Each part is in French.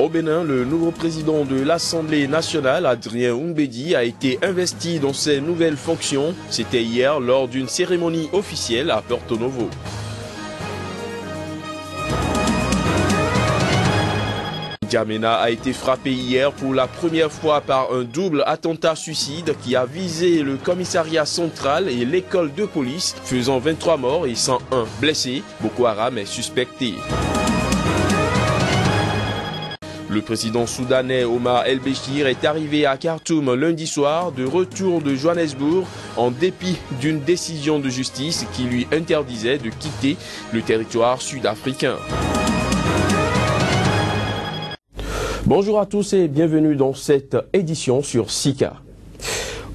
Au Bénin, le nouveau président de l'Assemblée nationale, Adrien Oumbédi, a été investi dans ses nouvelles fonctions. C'était hier lors d'une cérémonie officielle à Porto Novo. N'Djamena a été frappé hier pour la première fois par un double attentat suicide qui a visé le commissariat central et l'école de police, faisant 23 morts et 101 blessés. Boko Haram est suspecté. Le président soudanais Omar El-Béchir est arrivé à Khartoum lundi soir, de retour de Johannesburg, en dépit d'une décision de justice qui lui interdisait de quitter le territoire sud-africain. Bonjour à tous et bienvenue dans cette édition sur Sika.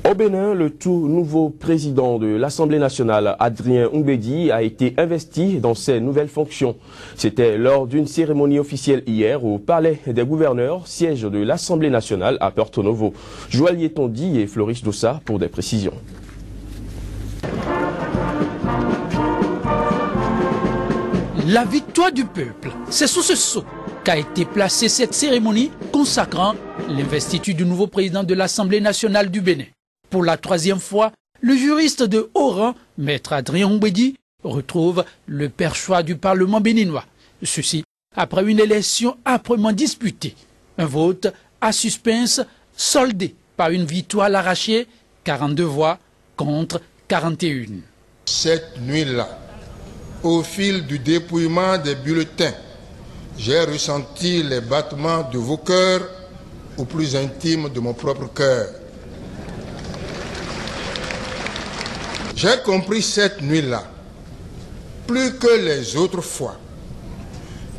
Au Bénin, le tout nouveau président de l'Assemblée nationale, Adrien Oumbédi, a été investi dans ses nouvelles fonctions. C'était lors d'une cérémonie officielle hier au Palais des gouverneurs, siège de l'Assemblée nationale à Porto Novo. Joël Yetondi et Floris Dossa pour des précisions. La victoire du peuple, c'est sous ce sceau qu'a été placée cette cérémonie consacrant l'investiture du nouveau président de l'Assemblée nationale du Bénin. Pour la troisième fois, le juriste de haut rang, Maître Adrien Oumbédi, retrouve le perchoir du Parlement béninois. Ceci après une élection âprement disputée. Un vote à suspense soldé par une victoire à l'arraché, 42 voix contre 41. Cette nuit-là, au fil du dépouillement des bulletins, j'ai ressenti les battements de vos cœurs au plus intime de mon propre cœur. J'ai compris cette nuit-là, plus que les autres fois,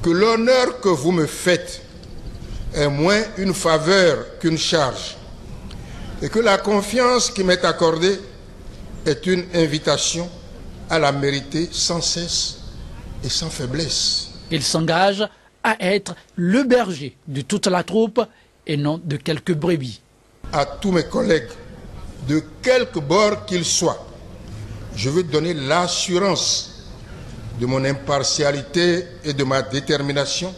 que l'honneur que vous me faites est moins une faveur qu'une charge, et que la confiance qui m'est accordée est une invitation à la mériter sans cesse et sans faiblesse. Il s'engage à être le berger de toute la troupe et non de quelques brebis. À tous mes collègues, de quelque bord qu'ils soient, je veux donner l'assurance de mon impartialité et de ma détermination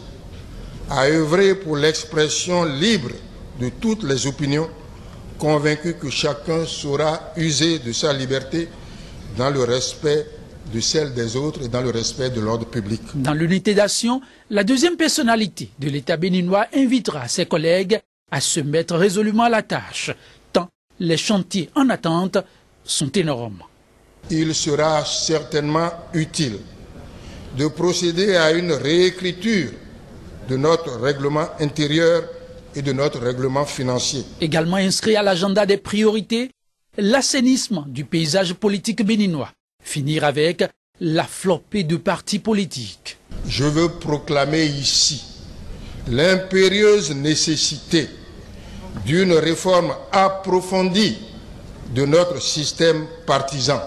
à œuvrer pour l'expression libre de toutes les opinions, convaincu que chacun saura user de sa liberté dans le respect de celle des autres et dans le respect de l'ordre public. Dans l'unité d'action, la deuxième personnalité de l'État béninois invitera ses collègues à se mettre résolument à la tâche, tant les chantiers en attente sont énormes. Il sera certainement utile de procéder à une réécriture de notre règlement intérieur et de notre règlement financier. Également inscrit à l'agenda des priorités, l'assainissement du paysage politique béninois. Finir avec la flopée de partis politiques. Je veux proclamer ici l'impérieuse nécessité d'une réforme approfondie de notre système partisan.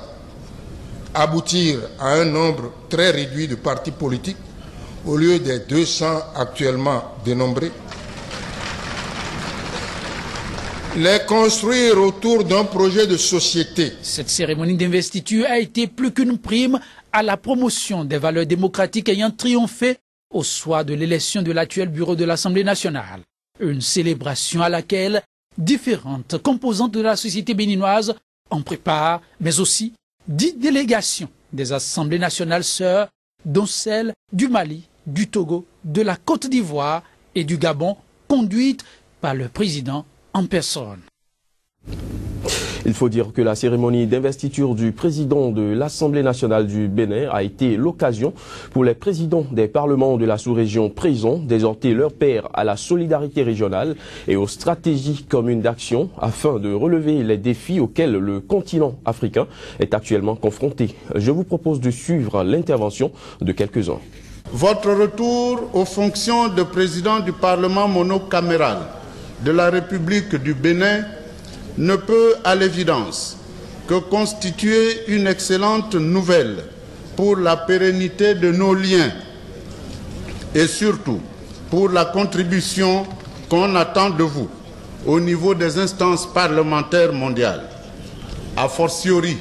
Aboutir à un nombre très réduit de partis politiques au lieu des 200 actuellement dénombrés. Les construire autour d'un projet de société. Cette cérémonie d'investiture a été plus qu'une prime à la promotion des valeurs démocratiques ayant triomphé au soir de l'élection de l'actuel bureau de l'Assemblée nationale. Une célébration à laquelle différentes composantes de la société béninoise en préparent, mais aussi 10 délégations des assemblées nationales sœurs, dont celles du Mali, du Togo, de la Côte d'Ivoire et du Gabon, conduites par le président en personne. Il faut dire que la cérémonie d'investiture du président de l'Assemblée nationale du Bénin a été l'occasion pour les présidents des parlements de la sous-région présents d'exhorter leur pairs à la solidarité régionale et aux stratégies communes d'action afin de relever les défis auxquels le continent africain est actuellement confronté. Je vous propose de suivre l'intervention de quelques-uns. Votre retour aux fonctions de président du Parlement monocaméral de la République du Bénin ne peut à l'évidence que constituer une excellente nouvelle pour la pérennité de nos liens et surtout pour la contribution qu'on attend de vous au niveau des instances parlementaires mondiales. A fortiori,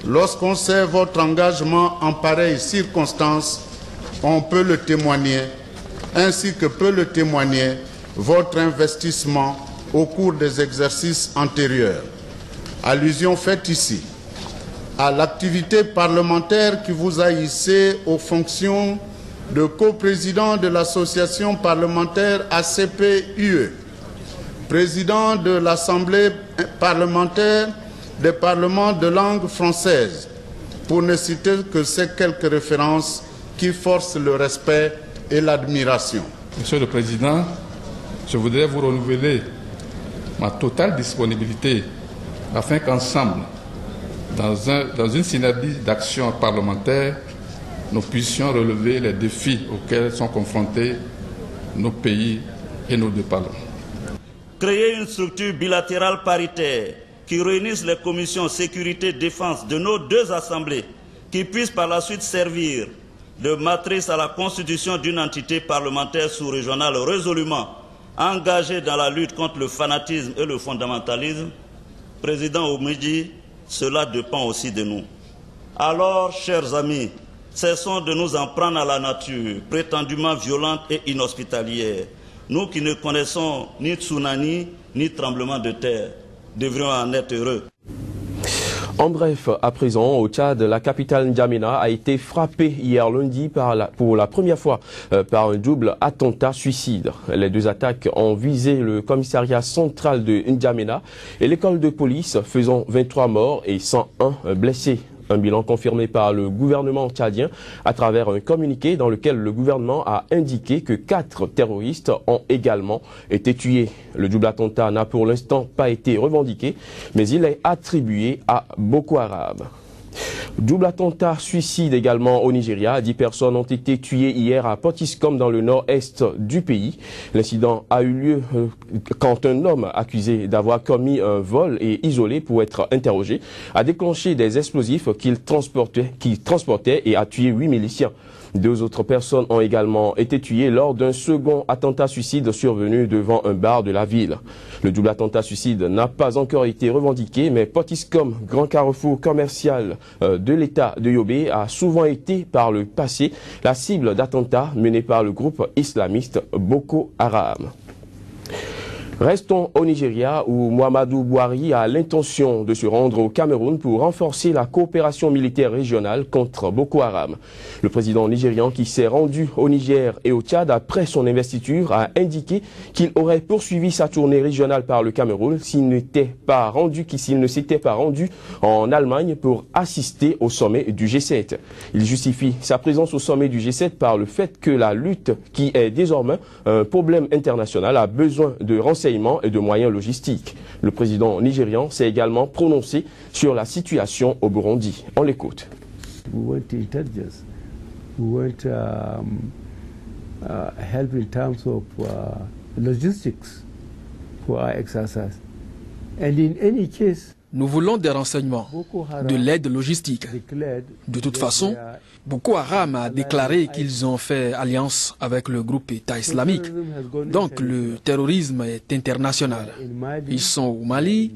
lorsqu'on sait votre engagement en pareilles circonstances, on peut le témoigner, ainsi que peut le témoigner votre investissement au cours des exercices antérieurs. Allusion faite ici à l'activité parlementaire qui vous a hissé aux fonctions de coprésident de l'association parlementaire ACP-UE, président de l'Assemblée parlementaire des parlements de langue française, pour ne citer que ces quelques références qui forcent le respect et l'admiration. Monsieur le Président, je voudrais vous renouveler ma totale disponibilité afin qu'ensemble, dans une synergie d'action parlementaire, nous puissions relever les défis auxquels sont confrontés nos pays et nos départements. Créer une structure bilatérale paritaire qui réunisse les commissions sécurité-défense de nos deux assemblées, qui puisse par la suite servir de matrice à la constitution d'une entité parlementaire sous-régionale résolument engagée dans la lutte contre le fanatisme et le fondamentalisme. Président Oumédi, cela dépend aussi de nous. Alors, chers amis, cessons de nous en prendre à la nature, prétendument violente et inhospitalière. Nous qui ne connaissons ni tsunami, ni tremblement de terre, devrions en être heureux. En bref, à présent, au Tchad, la capitale N'Djamena a été frappée hier lundi pour la première fois par un double attentat suicide. Les deux attaques ont visé le commissariat central de N'Djamena et l'école de police, faisant 23 morts et 101 blessés. Un bilan confirmé par le gouvernement tchadien à travers un communiqué dans lequel le gouvernement a indiqué que 4 terroristes ont également été tués. Le double attentat n'a pour l'instant pas été revendiqué, mais il est attribué à Boko Haram. Double attentat suicide également au Nigeria. 10 personnes ont été tuées hier à Potiskum dans le nord-est du pays. L'incident a eu lieu quand un homme accusé d'avoir commis un vol et isolé pour être interrogé a déclenché des explosifs qu'il transportait et a tué 8 miliciens. 2 autres personnes ont également été tuées lors d'un second attentat suicide survenu devant un bar de la ville. Le double attentat suicide n'a pas encore été revendiqué, mais Potiskum, grand carrefour commercial de l'État de Yobe, a souvent été par le passé la cible d'attentats menés par le groupe islamiste Boko Haram. Restons au Nigeria où Muhammadu Buhari a l'intention de se rendre au Cameroun pour renforcer la coopération militaire régionale contre Boko Haram. Le président nigérian qui s'est rendu au Niger et au Tchad après son investiture a indiqué qu'il aurait poursuivi sa tournée régionale par le Cameroun s'il ne s'était pas rendu en Allemagne pour assister au sommet du G7. Il justifie sa présence au sommet du G7 par le fait que la lutte, qui est désormais un problème international, a besoin de renseignements et de moyens logistiques. Le président nigérian s'est également prononcé sur la situation au Burundi. On l'écoute. We want intelligence. We want help in terms of logistics for our exercise. And in any case, nous voulons des renseignements, de l'aide logistique. De toute façon, Boko Haram a déclaré qu'ils ont fait alliance avec le groupe État islamique. Donc le terrorisme est international. Ils sont au Mali,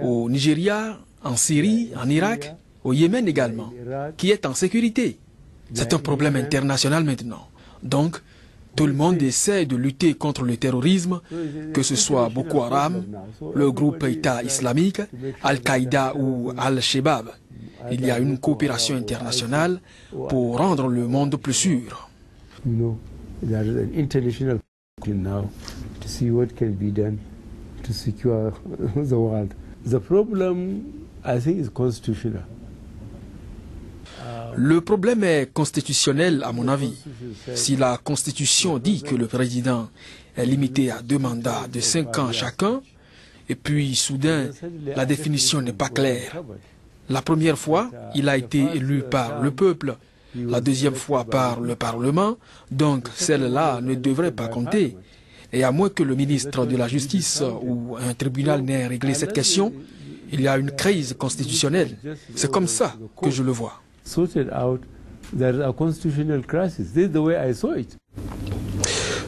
au Nigeria, en Syrie, en Irak, au Yémen également, qui est en sécurité. C'est un problème international maintenant. Donc, tout le monde essaie de lutter contre le terrorisme, que ce soit Boko Haram, le groupe État islamique, Al-Qaïda ou Al-Shabaab. Il y a une coopération internationale pour rendre le monde plus sûr. Le problème est constitutionnel à mon avis. Si la Constitution dit que le président est limité à 2 mandats de 5 ans chacun, et puis soudain la définition n'est pas claire. La première fois, il a été élu par le peuple, la deuxième fois par le Parlement, donc celle-là ne devrait pas compter. Et à moins que le ministre de la Justice ou un tribunal n'ait réglé cette question, il y a une crise constitutionnelle. C'est comme ça que je le vois. Sorted out, there is a constitutional crisis. This is the way I saw it.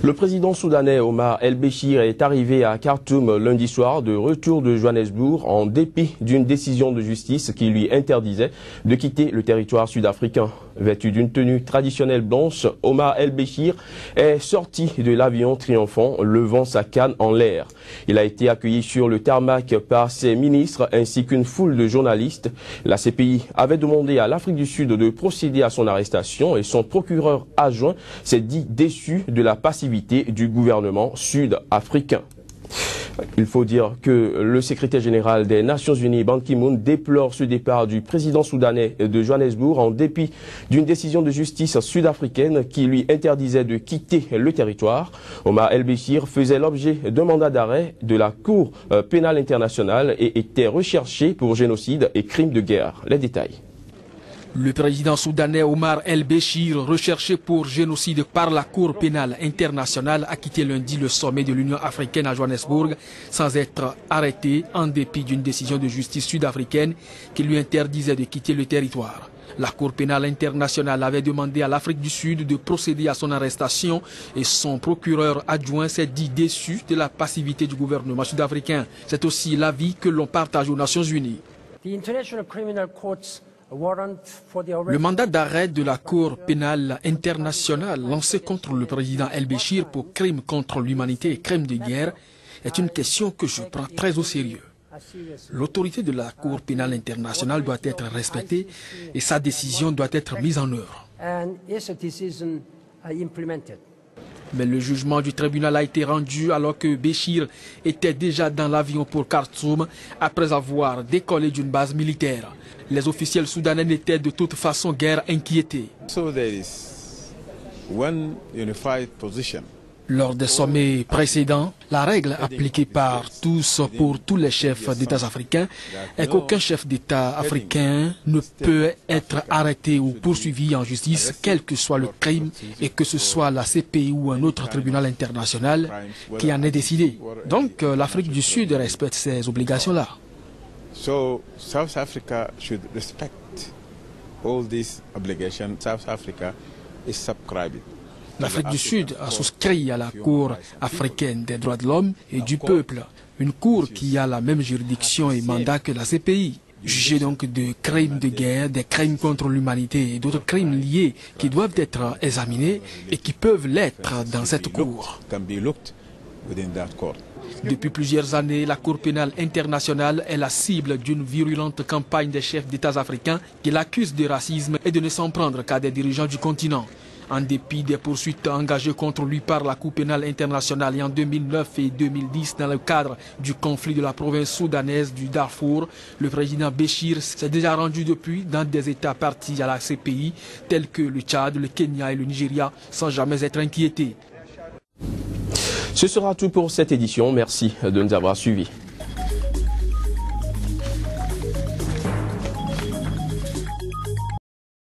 Le président soudanais Omar El-Béchir est arrivé à Khartoum lundi soir de retour de Johannesburg en dépit d'une décision de justice qui lui interdisait de quitter le territoire sud-africain. Vêtu d'une tenue traditionnelle blanche, Omar El-Béchir est sorti de l'avion triomphant, levant sa canne en l'air. Il a été accueilli sur le tarmac par ses ministres ainsi qu'une foule de journalistes. La CPI avait demandé à l'Afrique du Sud de procéder à son arrestation et son procureur adjoint s'est dit déçu de la passivité du gouvernement sud-africain. Il faut dire que le secrétaire général des Nations Unies, Ban Ki-moon, déplore ce départ du président soudanais de Johannesburg en dépit d'une décision de justice sud-africaine qui lui interdisait de quitter le territoire. Omar El-Béchir faisait l'objet d'un mandat d'arrêt de la Cour pénale internationale et était recherché pour génocide et crimes de guerre. Les détails. Le président soudanais Omar El-Béchir, recherché pour génocide par la Cour pénale internationale, a quitté lundi le sommet de l'Union africaine à Johannesburg sans être arrêté en dépit d'une décision de justice sud-africaine qui lui interdisait de quitter le territoire. La Cour pénale internationale avait demandé à l'Afrique du Sud de procéder à son arrestation et son procureur adjoint s'est dit déçu de la passivité du gouvernement sud-africain. C'est aussi l'avis que l'on partage aux Nations Unies. Le mandat d'arrêt de la Cour pénale internationale lancé contre le président El-Béchir pour crimes contre l'humanité et crimes de guerre est une question que je prends très au sérieux. L'autorité de la Cour pénale internationale doit être respectée et sa décision doit être mise en œuvre. Mais le jugement du tribunal a été rendu alors que Béchir était déjà dans l'avion pour Khartoum après avoir décollé d'une base militaire. Les officiels soudanais n'étaient de toute façon guère inquiétés. Lors des sommets précédents, la règle appliquée par tous pour tous les chefs d'État africains est qu'aucun chef d'État africain ne peut être arrêté ou poursuivi en justice, quel que soit le crime, et que ce soit la CPI ou un autre tribunal international qui en ait décidé. Donc l'Afrique du Sud respecte ces obligations-là. So South Africa should respect all these obligations. South Africa is subscribed. L'Afrique du Sud a souscrit à la Cour africaine des droits de l'homme et du peuple, une cour qui a la même juridiction et mandat que la CPI. Jugée donc de crimes de guerre, des crimes contre l'humanité et d'autres crimes liés qui doivent être examinés et qui peuvent l'être dans cette cour. Depuis plusieurs années, la Cour pénale internationale est la cible d'une virulente campagne des chefs d'État africains qui l'accusent de racisme et de ne s'en prendre qu'à des dirigeants du continent. En dépit des poursuites engagées contre lui par la Cour pénale internationale en 2009 et 2010 dans le cadre du conflit de la province soudanaise du Darfour, le président Béchir s'est déjà rendu depuis dans des États partis à la CPI tels que le Tchad, le Kenya et le Nigeria sans jamais être inquiété. Ce sera tout pour cette édition. Merci de nous avoir suivis.